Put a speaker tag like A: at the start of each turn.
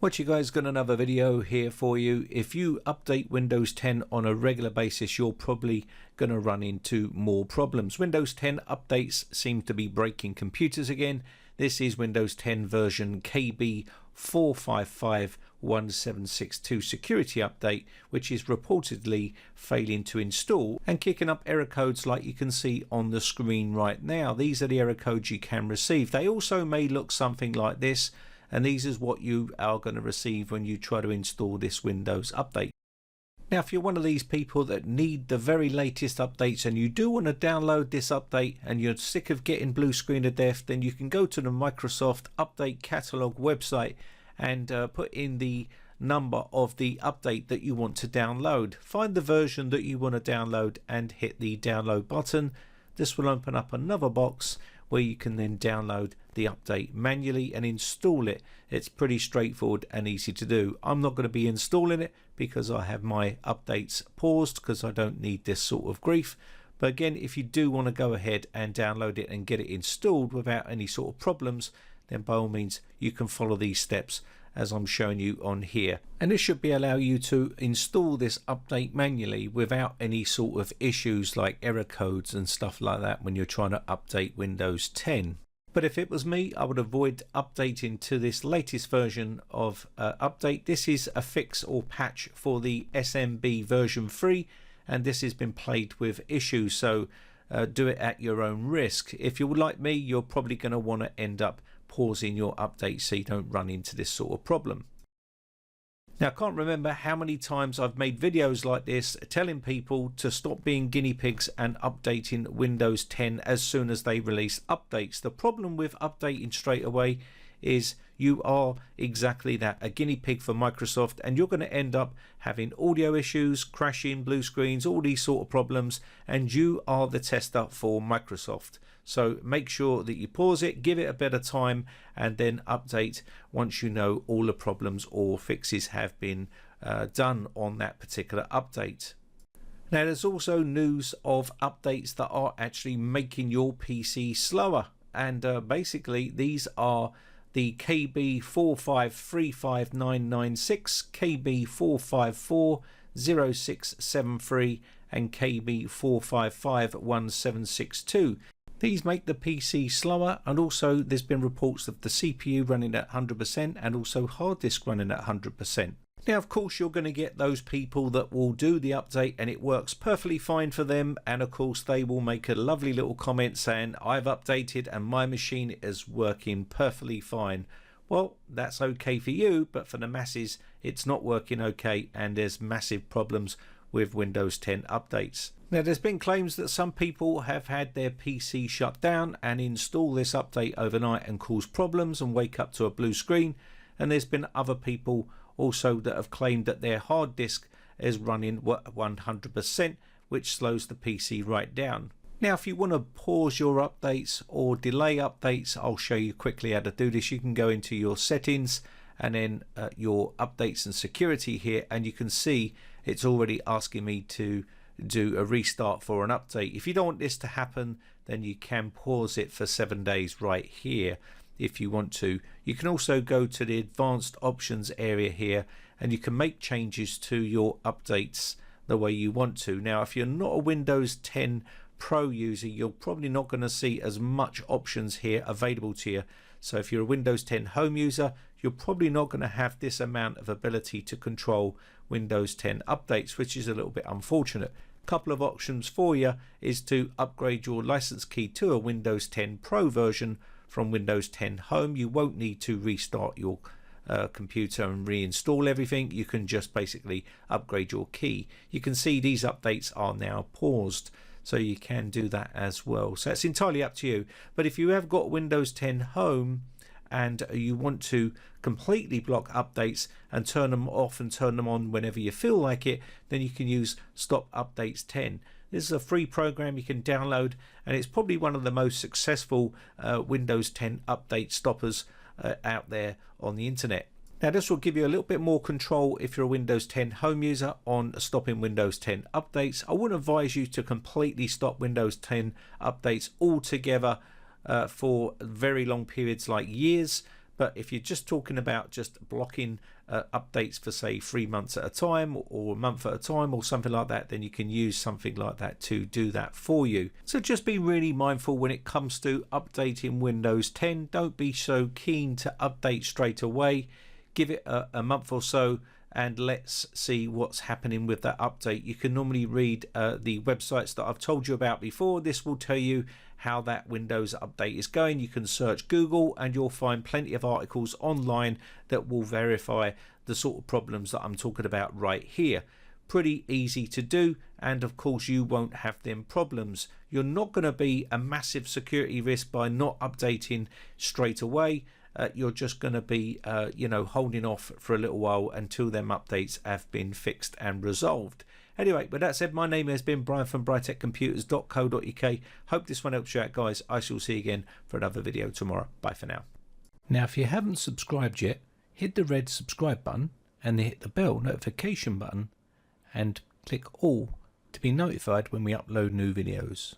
A: What you guys, got another video here for you. If you update Windows 10 on a regular basis, you're probably going to run into more problems. Windows 10 updates seem to be breaking computers again. This is Windows 10 version KB 4551762 security update, which is reportedly failing to install and kicking up error codes like you can see on the screen right now. These are the error codes you can receive. They also may look something like this, and these is what you are going to receive when you try to install this Windows update. Now, if you're one of these people that need the very latest updates and you do want to download this update and you're sick of getting blue screen to death, then you can go to the Microsoft Update Catalog website and put in the number of the update that you want to download. Find the version that you want to download and hit the download button. This will open up another box where you can then download the update manually and install it. It's pretty straightforward and easy to do. I'm not going to be installing it because I have my updates paused because I don't need this sort of grief. But again, if you do want to go ahead and download it and get it installed without any sort of problems, then by all means you can follow these steps as I'm showing you on here, and this should be allow you to install this update manually without any sort of issues like error codes and stuff like that when you're trying to update Windows 10. But if it was me, I would avoid updating to this latest version of update. This is a fix or patch for the SMB version 3, and this has been plagued with issues, so do it at your own risk. If you're like me, you're probably going to want to end up pausing your update so you don't run into this sort of problem. Now, I can't remember how many times I've made videos like this telling people to stop being guinea pigs and updating Windows 10 as soon as they release updates. The problem with updating straight away is you are exactly that, a guinea pig for Microsoft, and you're going to end up having audio issues, crashing, blue screens, all these sort of problems, and you are the tester for Microsoft. So make sure that you pause it, give it a bit of time, and then update once you know all the problems or fixes have been done on that particular update. Now, there's also news of updates that are actually making your PC slower, and basically these are the KB 4535996, KB 4540673 and KB 4551762. These make the PC slower, and also there's been reports of the CPU running at 100% and also hard disk running at 100%. Now, of course, you're going to get those people that will do the update and it works perfectly fine for them, and of course they will make a lovely little comment saying I've updated and my machine is working perfectly fine. Well, that's okay for you, but for the masses it's not working okay, and there's massive problems with Windows 10 updates. Now, there's been claims that some people have had their PC shut down and install this update overnight and cause problems and wake up to a blue screen, and there's been other people also that have claimed that their hard disk is running 100%, which slows the PC right down. Now, if you want to pause your updates or delay updates, I'll show you quickly how to do this. You can go into your settings and then your updates and security here, and you can see it's already asking me to do a restart for an update. If you don't want this to happen, then you can pause it for 7 days right here if you want to. You can also go to the advanced options area here and you can make changes to your updates the way you want to. Now, if you're not a Windows 10 Pro user, you're probably not going to see as much options here available to you. So if you're a Windows 10 Home user, you're probably not going to have this amount of ability to control Windows 10 updates, which is a little bit unfortunate. A couple of options for you is to upgrade your license key to a Windows 10 Pro version from Windows 10 Home. You won't need to restart your computer and reinstall everything. You can just basically upgrade your key. You can see these updates are now paused, so you can do that as well. So it's entirely up to you. But if you have got Windows 10 Home and you want to completely block updates and turn them off and turn them on whenever you feel like it, then you can use Stop Updates 10. This is a free program you can download, and it's probably one of the most successful Windows 10 update stoppers out there on the internet. Now, this will give you a little bit more control if you're a Windows 10 Home user on stopping Windows 10 updates. I wouldn't advise you to completely stop Windows 10 updates altogether for very long periods like years, But if you're just talking about just blocking updates for say 3 months at a time or a month at a time or something like that, then you can use something like that to do that for you. So just be really mindful when it comes to updating Windows 10. Don't be so keen to update straight away. Give it a month or so and let's see what's happening with that update. You can normally read the websites that I've told you about before. This will tell you how that Windows update is going. You can search Google and you'll find plenty of articles online that will verify the sort of problems that I'm talking about right here. Pretty easy to do, and of course you won't have them problems. You're not going to be a massive security risk by not updating straight away. You're just going to be holding off for a little while until them updates have been fixed and resolved. Anyway, with that said, my name has been Brian from briteccomputers.co.uk. Hope this one helps you out, guys. I shall see you again for another video tomorrow. Bye for now. Now, if you haven't subscribed yet, hit the red subscribe button and then hit the bell notification button and click all to be notified when we upload new videos.